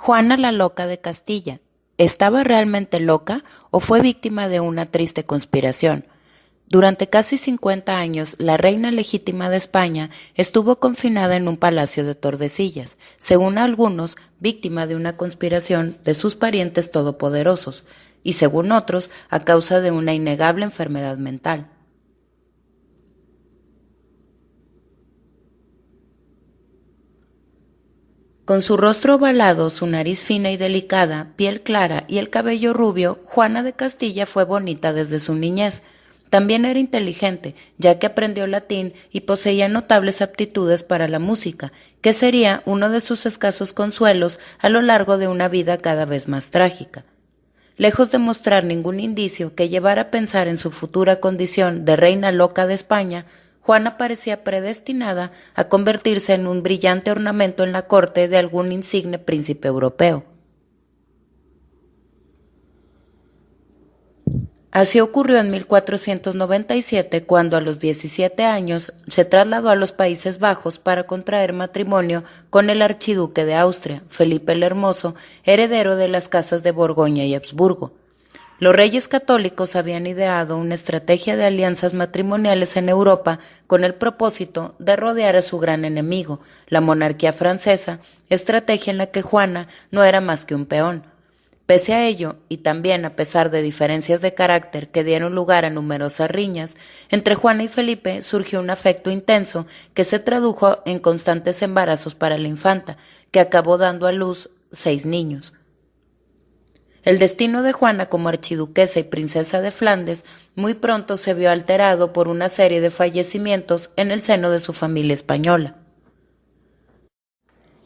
Juana la loca de Castilla. ¿Estaba realmente loca o fue víctima de una triste conspiración? Durante casi 50 años, la reina legítima de España estuvo confinada en un palacio de Tordesillas, según algunos, víctima de una conspiración de sus parientes todopoderosos, y según otros, a causa de una innegable enfermedad mental. Con su rostro ovalado, su nariz fina y delicada, piel clara y el cabello rubio, Juana de Castilla fue bonita desde su niñez. También era inteligente, ya que aprendió latín y poseía notables aptitudes para la música, que sería uno de sus escasos consuelos a lo largo de una vida cada vez más trágica. Lejos de mostrar ningún indicio que llevara a pensar en su futura condición de reina loca de España, Juana parecía predestinada a convertirse en un brillante ornamento en la corte de algún insigne príncipe europeo. Así ocurrió en 1497, cuando a los 17 años se trasladó a los Países Bajos para contraer matrimonio con el archiduque de Austria, Felipe el Hermoso, heredero de las casas de Borgoña y Habsburgo. Los reyes católicos habían ideado una estrategia de alianzas matrimoniales en Europa con el propósito de rodear a su gran enemigo, la monarquía francesa, estrategia en la que Juana no era más que un peón. Pese a ello, y también a pesar de diferencias de carácter que dieron lugar a numerosas riñas, entre Juana y Felipe surgió un afecto intenso que se tradujo en constantes embarazos para la infanta, que acabó dando a luz 6 niños. El destino de Juana como archiduquesa y princesa de Flandes muy pronto se vio alterado por una serie de fallecimientos en el seno de su familia española.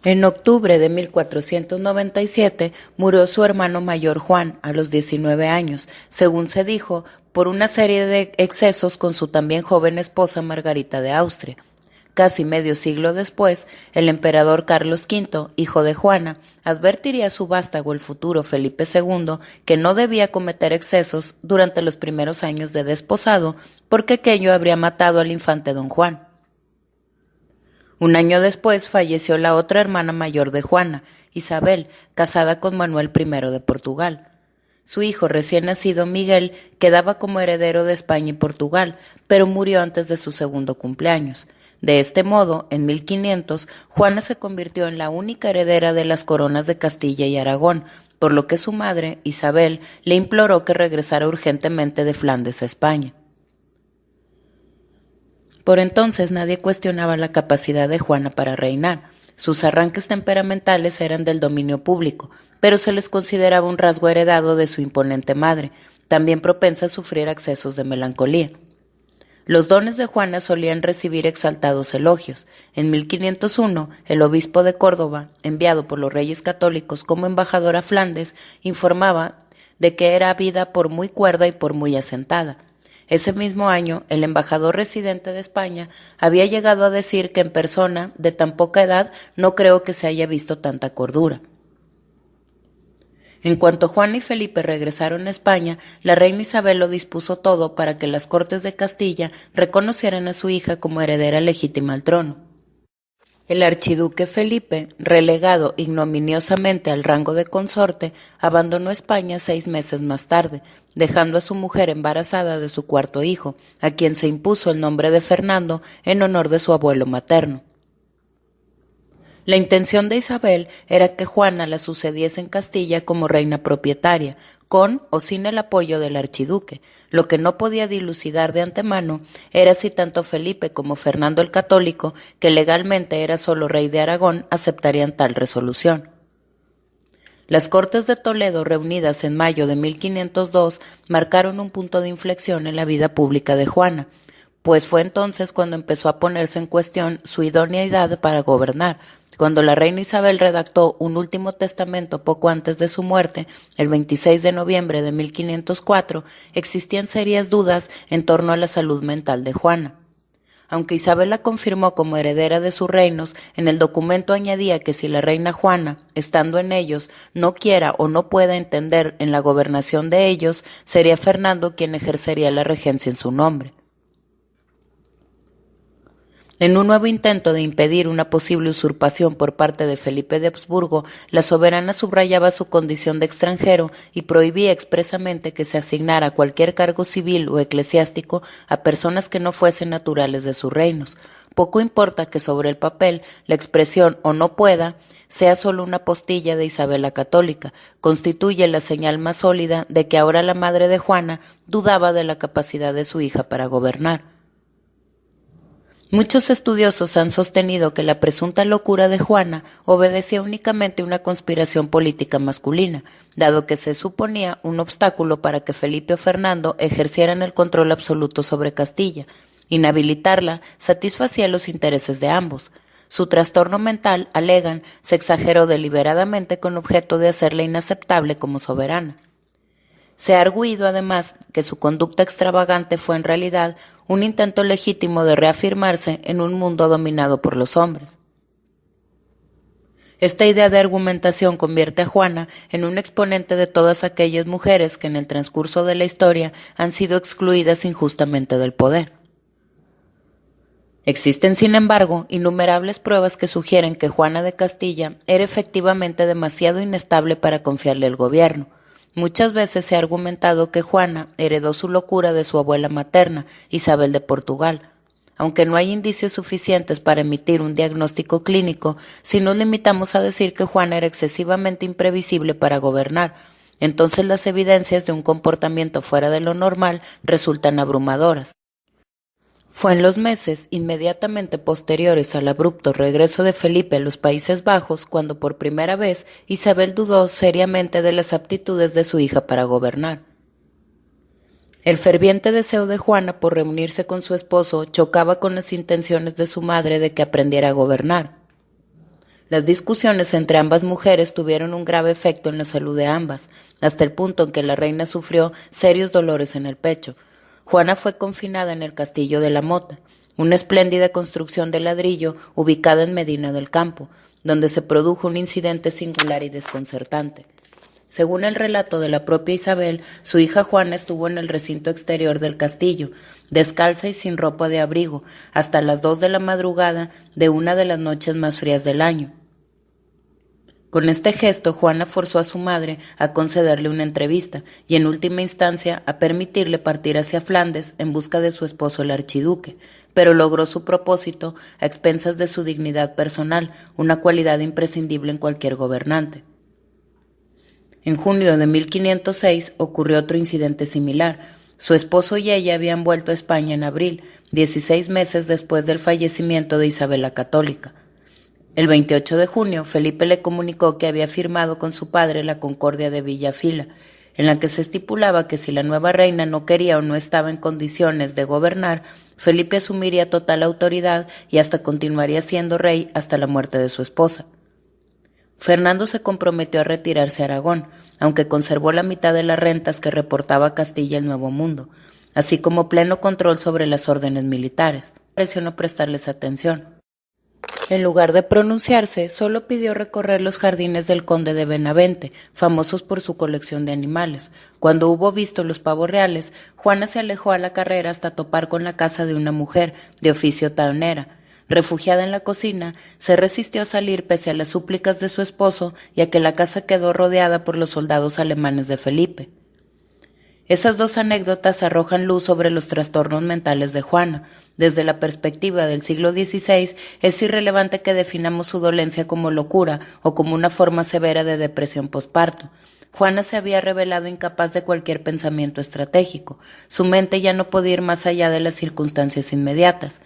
En octubre de 1497 murió su hermano mayor Juan, a los 19 años, según se dijo, por una serie de excesos con su también joven esposa Margarita de Austria. Casi medio siglo después, el emperador Carlos V, hijo de Juana, advertiría a su vástago, el futuro Felipe II, que no debía cometer excesos durante los primeros años de desposado, porque aquello habría matado al infante don Juan. Un año después falleció la otra hermana mayor de Juana, Isabel, casada con Manuel I de Portugal. Su hijo recién nacido Miguel quedaba como heredero de España y Portugal, pero murió antes de su segundo cumpleaños. De este modo, en 1500, Juana se convirtió en la única heredera de las coronas de Castilla y Aragón, por lo que su madre, Isabel, le imploró que regresara urgentemente de Flandes a España. Por entonces nadie cuestionaba la capacidad de Juana para reinar. Sus arranques temperamentales eran del dominio público, pero se les consideraba un rasgo heredado de su imponente madre, también propensa a sufrir accesos de melancolía. Los dones de Juana solían recibir exaltados elogios. En 1501, el obispo de Córdoba, enviado por los reyes católicos como embajador a Flandes, informaba de que era habida por muy cuerda y por muy asentada. Ese mismo año, el embajador residente de España había llegado a decir que en persona de tan poca edad no creo que se haya visto tanta cordura. En cuanto Juana y Felipe regresaron a España, la reina Isabel lo dispuso todo para que las Cortes de Castilla reconocieran a su hija como heredera legítima al trono. El archiduque Felipe, relegado ignominiosamente al rango de consorte, abandonó España 6 meses más tarde, dejando a su mujer embarazada de su cuarto hijo, a quien se impuso el nombre de Fernando en honor de su abuelo materno. La intención de Isabel era que Juana la sucediese en Castilla como reina propietaria, con o sin el apoyo del archiduque. Lo que no podía dilucidar de antemano era si tanto Felipe como Fernando el Católico, que legalmente era solo rey de Aragón, aceptarían tal resolución. Las Cortes de Toledo, reunidas en mayo de 1502, marcaron un punto de inflexión en la vida pública de Juana, pues fue entonces cuando empezó a ponerse en cuestión su idoneidad para gobernar. Cuando la reina Isabel redactó un último testamento poco antes de su muerte, el 26 de noviembre de 1504, existían serias dudas en torno a la salud mental de Juana. Aunque Isabel la confirmó como heredera de sus reinos, en el documento añadía que si la reina Juana, estando en ellos, no quiera o no pueda entender en la gobernación de ellos, sería Fernando quien ejercería la regencia en su nombre. En un nuevo intento de impedir una posible usurpación por parte de Felipe de Habsburgo, la soberana subrayaba su condición de extranjero y prohibía expresamente que se asignara cualquier cargo civil o eclesiástico a personas que no fuesen naturales de sus reinos. Poco importa que sobre el papel la expresión "o no pueda" sea solo una postilla de Isabel la Católica, constituye la señal más sólida de que ahora la madre de Juana dudaba de la capacidad de su hija para gobernar. Muchos estudiosos han sostenido que la presunta locura de Juana obedecía únicamente a una conspiración política masculina, dado que se suponía un obstáculo para que Felipe o Fernando ejercieran el control absoluto sobre Castilla. Inhabilitarla satisfacía los intereses de ambos. Su trastorno mental, alegan, se exageró deliberadamente con objeto de hacerla inaceptable como soberana. Se ha arguido además que su conducta extravagante fue en realidad un intento legítimo de reafirmarse en un mundo dominado por los hombres. Esta idea de argumentación convierte a Juana en un exponente de todas aquellas mujeres que en el transcurso de la historia han sido excluidas injustamente del poder. Existen, sin embargo, innumerables pruebas que sugieren que Juana de Castilla era efectivamente demasiado inestable para confiarle el gobierno. Muchas veces se ha argumentado que Juana heredó su locura de su abuela materna, Isabel de Portugal. Aunque no hay indicios suficientes para emitir un diagnóstico clínico, si nos limitamos a decir que Juana era excesivamente imprevisible para gobernar, entonces las evidencias de un comportamiento fuera de lo normal resultan abrumadoras. Fue en los meses inmediatamente posteriores al abrupto regreso de Felipe a los Países Bajos cuando por primera vez Isabel dudó seriamente de las aptitudes de su hija para gobernar. El ferviente deseo de Juana por reunirse con su esposo chocaba con las intenciones de su madre de que aprendiera a gobernar. Las discusiones entre ambas mujeres tuvieron un grave efecto en la salud de ambas, hasta el punto en que la reina sufrió serios dolores en el pecho. Juana fue confinada en el castillo de la Mota, una espléndida construcción de ladrillo ubicada en Medina del Campo, donde se produjo un incidente singular y desconcertante. Según el relato de la propia Isabel, su hija Juana estuvo en el recinto exterior del castillo, descalza y sin ropa de abrigo, hasta las 2 de la madrugada de una de las noches más frías del año. Con este gesto, Juana forzó a su madre a concederle una entrevista y, en última instancia, a permitirle partir hacia Flandes en busca de su esposo el archiduque, pero logró su propósito a expensas de su dignidad personal, una cualidad imprescindible en cualquier gobernante. En junio de 1506 ocurrió otro incidente similar. Su esposo y ella habían vuelto a España en abril, 16 meses después del fallecimiento de Isabel la Católica. El 28 de junio, Felipe le comunicó que había firmado con su padre la Concordia de Villafila, en la que se estipulaba que si la nueva reina no quería o no estaba en condiciones de gobernar, Felipe asumiría total autoridad y hasta continuaría siendo rey hasta la muerte de su esposa. Fernando se comprometió a retirarse a Aragón, aunque conservó la mitad de las rentas que reportaba a Castilla el Nuevo Mundo, así como pleno control sobre las órdenes militares. Pareció no prestarles atención. En lugar de pronunciarse, solo pidió recorrer los jardines del conde de Benavente, famosos por su colección de animales. Cuando hubo visto los pavos reales, Juana se alejó a la carrera hasta topar con la casa de una mujer, de oficio taonera. Refugiada en la cocina, se resistió a salir pese a las súplicas de su esposo y a que la casa quedó rodeada por los soldados alemanes de Felipe. Esas dos anécdotas arrojan luz sobre los trastornos mentales de Juana. Desde la perspectiva del siglo XVI, es irrelevante que definamos su dolencia como locura o como una forma severa de depresión posparto. Juana se había revelado incapaz de cualquier pensamiento estratégico. Su mente ya no podía ir más allá de las circunstancias inmediatas.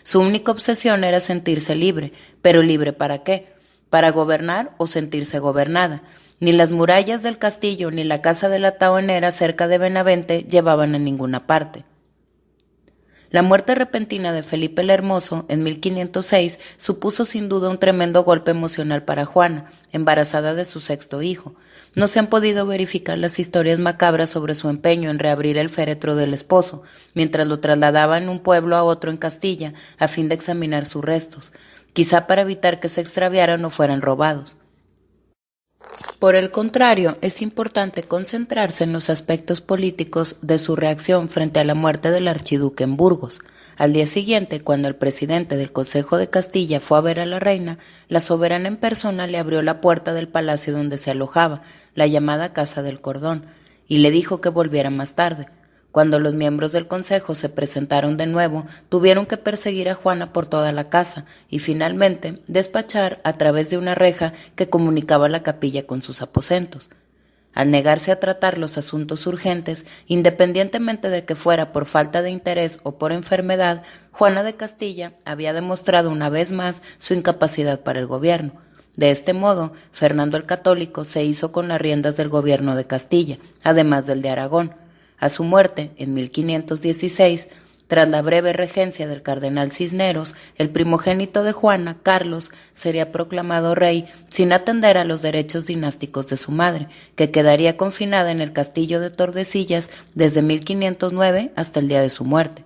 Su única obsesión era sentirse libre, pero ¿libre para qué? ¿Para gobernar o sentirse gobernada? Ni las murallas del castillo ni la casa de la taonera cerca de Benavente llevaban a ninguna parte. La muerte repentina de Felipe el Hermoso en 1506 supuso sin duda un tremendo golpe emocional para Juana, embarazada de su sexto hijo. No se han podido verificar las historias macabras sobre su empeño en reabrir el féretro del esposo, mientras lo trasladaba en un pueblo a otro en Castilla a fin de examinar sus restos, quizá para evitar que se extraviaran o fueran robados. Por el contrario, es importante concentrarse en los aspectos políticos de su reacción frente a la muerte del archiduque en Burgos. Al día siguiente, cuando el presidente del Consejo de Castilla fue a ver a la reina, la soberana en persona le abrió la puerta del palacio donde se alojaba, la llamada Casa del Cordón, y le dijo que volviera más tarde. Cuando los miembros del consejo se presentaron de nuevo, tuvieron que perseguir a Juana por toda la casa y finalmente despachar a través de una reja que comunicaba la capilla con sus aposentos. Al negarse a tratar los asuntos urgentes, independientemente de que fuera por falta de interés o por enfermedad, Juana de Castilla había demostrado una vez más su incapacidad para el gobierno. De este modo, Fernando el Católico se hizo con las riendas del gobierno de Castilla, además del de Aragón. A su muerte, en 1516, tras la breve regencia del cardenal Cisneros, el primogénito de Juana, Carlos, sería proclamado rey sin atender a los derechos dinásticos de su madre, que quedaría confinada en el castillo de Tordesillas desde 1509 hasta el día de su muerte.